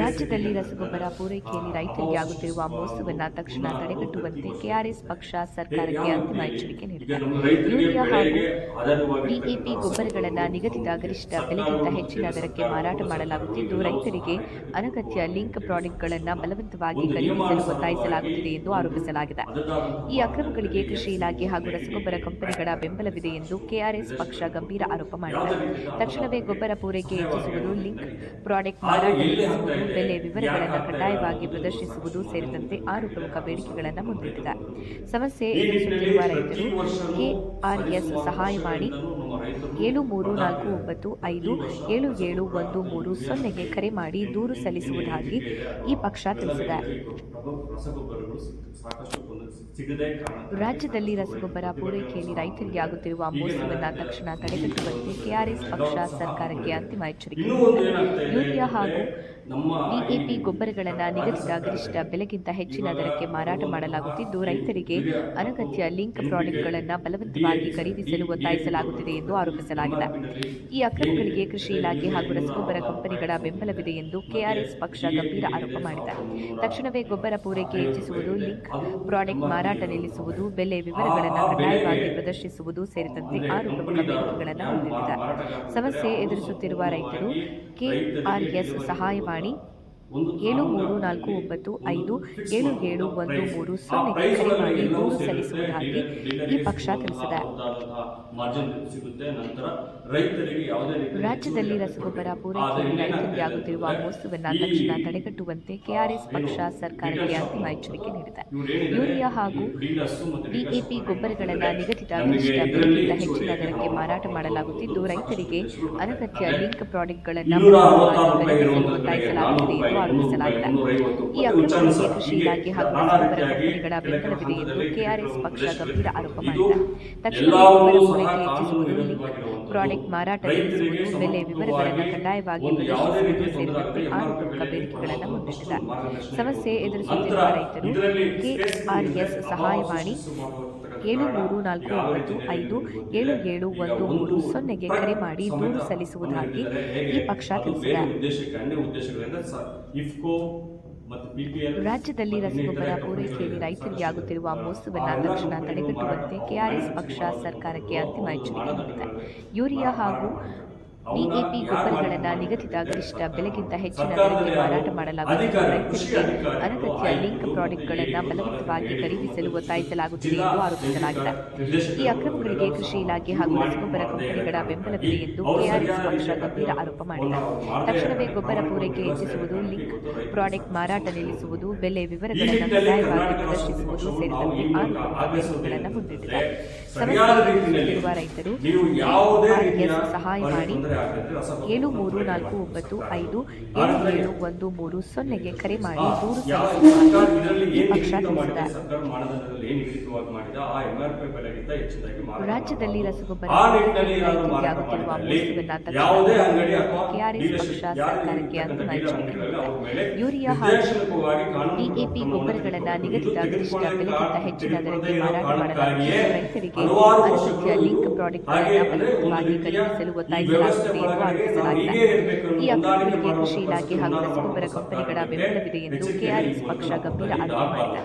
ರಾಜ್ಯದಲ್ಲಿ ರಸಗೊಬ್ಬರ ಪೂರೈಕೆಯಲ್ಲಿ ರೈತರಿಗೆ ಆಗುತ್ತಿರುವ ಮೋಸವನ್ನು ತಕ್ಷಣ ತಡೆಗಟ್ಟುವಂತೆ ಕೆಆರ್ಎಸ್ ಪಕ್ಷ ಸರ್ಕಾರಕ್ಕೆ ಅಂತಿಮ ಎಚ್ಚರಿಕೆ ನೀಡಿದೆ. ಯೂರಿಯಾ ಹಾಗೂ ಡಿಎಪಿ ಗೊಬ್ಬರಗಳನ್ನು ನಿಗದಿತ ಗರಿಷ್ಠ ಬೆಲೆಗಿಂತ ಹೆಚ್ಚಿನ ದರಕ್ಕೆ ಮಾರಾಟ ಮಾಡಲಾಗುತ್ತಿದ್ದು, ರೈತರಿಗೆ ಅನಗತ್ಯ ಲಿಂಕ್ ಪ್ರಾಡಕ್ಟ್ಗಳನ್ನು ಬಲವಂತವಾಗಿ ಖರೀದಿಸಲು ಒತ್ತಾಯಿಸಲಾಗುತ್ತಿದೆ ಎಂದು ಆರೋಪಿಸಲಾಗಿದೆ. ಈ ಅಕ್ರಮಗಳಿಗೆ ಕೃಷಿ ಇಲಾಖೆ ಹಾಗೂ ರಸಗೊಬ್ಬರ ಕಂಪನಿಗಳ ಬೆಂಬಲವಿದೆ ಎಂದು ಕೆಆರ್ಎಸ್ ಪಕ್ಷ ಗಂಭೀರ ಆರೋಪ ಮಾಡಿದೆ. ತಕ್ಷಣವೇ ಗೊಬ್ಬರ ಪೂರೈಕೆ ಹೆಚ್ಚಿಸುವುದು, ಲಿಂಕ್ ಪ್ರಾಡಕ್ಟ್ ಮಾರಾಟ ನಿಲ್ಲಿಸುವುದು, ಬೆಲೆ ವಿವರಗಳನ್ನು ಕಡ್ಡಾಯವಾಗಿ ಪ್ರದರ್ಶಿಸುವುದು ಸೇರಿದಂತೆ 6 ಪ್ರಮುಖ ಬೇಡಿಕೆಗಳನ್ನು ಮುಂದಿಟ್ಟಿದೆ. ಸಮಸ್ಯೆ ಎದುರಿಸುತ್ತಿರುವ ರೈತರು ಕೆಆರ್ಎಸ್ ಸಹಾಯವಾಣಿ 7349577130ಗೆ ಕರೆ ಮಾಡಿ ದೂರು ಸಲ್ಲಿಸುವುದಾಗಿ ಈ ಪಕ್ಷ ತಿಳಿಸಿದೆ. ರಾಜ್ಯದಲ್ಲಿ ರಸಗೊಬ್ಬರ ಪೂರೈಕೆಯಲ್ಲಿ ರೈತರಿಗೆ ಆಗುತ್ತಿರುವ ಮೋಸವನ್ನು ತಕ್ಷಣ ತಡೆಗಟ್ಟುವಂತೆ ಕೆಆರ್ಎಸ್ ಪಕ್ಷ ಸರ್ಕಾರಕ್ಕೆ ಅಂತಿಮ ಎಚ್ಚರಿಕೆ ನೀಡಿದೆ. ಯೂರಿಯಾ ಹಾಗೂ ಡಿಎಪಿ ಗೊಬ್ಬರಗಳನ್ನು ನಿಗದಿತ ಗರಿಷ್ಠ ಬೆಲೆಗಿಂತ ಹೆಚ್ಚಿನ ದರಕ್ಕೆ ಮಾರಾಟ ಮಾಡಲಾಗುತ್ತಿದ್ದು, ರೈತರಿಗೆ ಅನಗತ್ಯ ಲಿಂಕ್ ಪ್ರಾಡಕ್ಟ್ಗಳನ್ನು ಬಲವಂತವಾಗಿ ಖರೀದಿಸಲು ಒತ್ತಾಯಿಸಲಾಗುತ್ತಿದೆ ಎಂದು ಆರೋಪಿಸಲಾಗಿದೆ. ಈ ಅಕ್ರಮಗಳಿಗೆ ಕೃಷಿ ಇಲಾಖೆ ಹಾಗೂ ರಸಗೊಬ್ಬರ ಕಂಪನಿಗಳ ಬೆಂಬಲವಿದೆ ಎಂದು ಕೆಆರ್ಎಸ್ ಪಕ್ಷ ಗಂಭೀರ ಆರೋಪ ಮಾಡಿದೆ. ತಕ್ಷಣವೇ ಗೊಬ್ಬರ ಪೂರೈಕೆ ಹೆಚ್ಚಿಸುವುದು, ಲಿಂಕ್ ಪ್ರಾಡಕ್ಟ್ ಮಾರಾಟ ನಿಲ್ಲಿಸುವುದು, ಬೆಲೆ ವಿವರಗಳನ್ನು ಕಡ್ಡಾಯವಾಗಿ ಪ್ರದರ್ಶಿಸುವುದು ಸೇರಿದಂತೆ 6 ಪ್ರಮುಖ ಬೇಡಿಕೆಗಳನ್ನು ಮುಂದಿಟ್ಟಿದೆ. ಸಮಸ್ಯೆ ಎದುರಿಸುತ್ತಿರುವ ರೈತರು ಕೆಆರ್ಎಸ್ ಸಹಾಯವಾಣಿ 7349577130ಗೆ ಕರೆ ಮಾಡಿ ದೂರು ಸಲ್ಲಿಸುವುದಾಗಿ ಈ ಪಕ್ಷ ತಿಳಿಸಿದೆ. ರಾಜ್ಯದಲ್ಲಿ ರಸಗೊಬ್ಬರ ಪೂರೈಕೆಯಲ್ಲಿ ರೈತರಿಗೆ ಆಗುತ್ತಿರುವ ಮೋಸವನ್ನು ತಕ್ಷಣ ತಡೆಗಟ್ಟುವಂತೆ ಕೆಆರ್ಎಸ್ ಪಕ್ಷ ಸರ್ಕಾರಕ್ಕೆ ಅಂತಿಮ ಎಚ್ಚರಿಕೆ ನೀಡಿದೆ. ಯೂರಿಯಾ ಹಾಗೂ ಡಿಎಪಿ ಗೊಬ್ಬರಗಳನ್ನು ನಿಗದಿತ ಗರಿಷ್ಠ ಬೆಲೆಗಿಂತ ಹೆಚ್ಚಿನ ದರಕ್ಕೆ ಮಾರಾಟ ಮಾಡಲಾಗುತ್ತಿದ್ದು, ರೈತರಿಗೆ ಅನಗತ್ಯ ಲಿಂಕ್ ಪ್ರಾಡಕ್ಟ್ಗಳನ್ನು ಖರೀದಿಸಲು ಒತ್ತಾಯಿಸಲಾಗುತ್ತಿದೆ ಎಂದು ಆರೋಪಿಸಲಾಗಿದೆ. ಈ ಅಕ್ರಮಗಳಿಗೆ ಕೃಷಿ ಇಲಾಖೆ ಹಾಗೂ ರಸಗೊಬ್ಬರ ಕಂಪನಿಗಳ ಬೆಂಬಲವಿದೆ ಎಂದು ಕೆಆರ್ಎಸ್ ಪಕ್ಷ ಗಂಭೀರ ಆರೋಪ ಮಾಡಿದೆ. ತಕ್ಷಣವೇ ಗೊಬ್ಬರ ಪೂರೈಕೆ ಹೆಚ್ಚಿಸುವುದು, ಲಿಂಕ್ ಪ್ರಾಡಕ್ಟ್ ಮಾರಾಟ ನಿಲ್ಲಿಸುವುದು, ಬೆಲೆ ವಿವರಗಳನ್ನು ಕಡ್ಡಾಯವಾಗಿ ಪ್ರದರ್ಶಿಸುವುದು ಸೇರಿದಂತೆ 6 ಪ್ರಮುಖ ಬೇಡಿಕೆಗಳನ್ನು ಮುಂದಿಟ್ಟಿದೆ. ಸಮಸ್ಯೆ ಎದುರಿಸುತ್ತಿರುವ ರೈತರು ಕೆಆರ್ಎಸ್ ಸಹಾಯವಾಣಿ 7349577130ಗೆ ಕರೆ ಮಾಡಿ ದೂರು ಸಲ್ಲಿಸುವುದಾಗಿ ಈ ಪಕ್ಷ ತಿಳಿಸಿದೆ. ರಾಜ್ಯದಲ್ಲಿ ರಸಗೊಬ್ಬರ ಪೂರೈಕೆಯಲ್ಲಿ ರೈತರಿಗೆ ಆಗುತ್ತಿರುವ ಮೋಸವನ್ನು ತಕ್ಷಣ ತಡೆಗಟ್ಟುವಂತೆ ಕೆಆರ್ಎಸ್ ಪಕ್ಷ ಸರ್ಕಾರಕ್ಕೆ ಅಂತಿಮ ಎಚ್ಚರಿಕೆ ನೀಡಿದೆ. ಯೂರಿಯಾ ಹಾಗೂ ಡಿಎಪಿ ಗೊಬ್ಬರಗಳನ್ನು ನಿಗದಿತ ಗರಿಷ್ಠ ಬೆಲೆಗಿಂತ ಹೆಚ್ಚಿನ ದರಕ್ಕೆ ಮಾರಾಟ ಮಾಡಲಾಗುತ್ತಿದ್ದು, ರೈತರಿಗೆ ಅನಗತ್ಯ ಲಿಂಕ್ ಪ್ರಾಡಕ್ಟ್ಗಳನ್ನು ಬಲವಂತವಾಗಿ ಖರೀದಿಸಲು ಒತ್ತಾಯಿಸಲಾಗುತ್ತಿದೆ ಎಂದು ಆರೋಪಿಸಲಾಗಿದೆ. ಈ ಅಕ್ರಮಗಳಿಗೆ ಕೃಷಿ ಇಲಾಖೆ ಹಾಗೂ ರಸಗೊಬ್ಬರ ಕಂಪನಿಗಳ ಬೆಂಬಲವಿದೆ ಎಂದು ಕೆಆರ್ಎಸ್ ಪಕ್ಷ ಗಂಭೀರ ಆರೋಪ ಮಾಡಿದೆ. ತಕ್ಷಣವೇ ಗೊಬ್ಬರ ಪೂರೈಕೆ ಹೆಚ್ಚಿಸುವುದು, ಲಿಂಕ್ ಪ್ರಾಡಕ್ಟ್ ಮಾರಾಟ ನಿಲ್ಲಿಸುವುದು, ಬೆಲೆ ವಿವರಗಳನ್ನು ಕಡ್ಡಾಯವಾಗಿ ಪ್ರದರ್ಶಿಸುವುದು ಸೇರಿದಂತೆ 6 ಪ್ರಮುಖ ಬೇಡಿಕೆಗಳನ್ನು ಮುಂದಿಟ್ಟಿದೆ. ಸಮಸ್ಯೆ ಎದುರಿಸುತ್ತಿರುವ ರೈತರು ಕೆಆರ್ಎಸ್ ಸಹಾಯವಾಣಿ 7349577130ಗೆ ಕರೆ ಮಾಡಿ ದೂರು ಸಲ್ಲಿಸುವುದಾಗಿ ಈ ಪಕ್ಷ ತಿಳಿಸಿದೆ. ರಾಜ್ಯದಲ್ಲಿ ರಸಗೊಬ್ಬರ ಪೂರೈಕೆಯಲ್ಲಿ ರೈತರಿಗೆ ಆಗುತ್ತಿರುವ ಮೋಸವನ್ನು ತಕ್ಷಣ ಕೆಆರ್ಎಸ್ ಪಕ್ಷ ಸರ್ಕಾರಕ್ಕೆ ಅಂತಿಮ ಎಚ್ಚರಿಕೆ ನೀಡಿದೆ. ಯೂರಿಯಾ ಹಾಗೂ ಡಿಎಪಿ ಗೊಬ್ಬರಗಳನ್ನು ನಿಗದಿತ ಗರಿಷ್ಠ ಬೆಲೆಗಿಂತ ಹೆಚ್ಚಿನ ದರಕ್ಕೆ ಮಾರಾಟ ಮಾಡಲಾಗುತ್ತಿದ್ದು, ರೈತರಿಗೆ ಅನಗತ್ಯ ಲಿಂಕ್ ಪ್ರಾಡಕ್ಟ್ಗಳನ್ನು ಬಲವಂತವಾಗಿ ಖರೀದಿಸಲು ಒತ್ತಾಯಿಸಲಾಗುತ್ತಿದೆ ಎಂದು ಆರೋಪಿಸಲಾಗಿದೆ. ಈ ಅಕ್ರಮಗಳಿಗೆ ಕೃಷಿ ಇಲಾಖೆ ಹಾಗೂ ರಸಗೊಬ್ಬರ ಕಂಪನಿಗಳ ಬೆಂಬಲವಿದೆ ಎಂದು ಕೆಆರ್ಎಸ್ ಪಕ್ಷ ಗಂಭೀರ ಆರೋಪ ಮಾಡಿದೆ.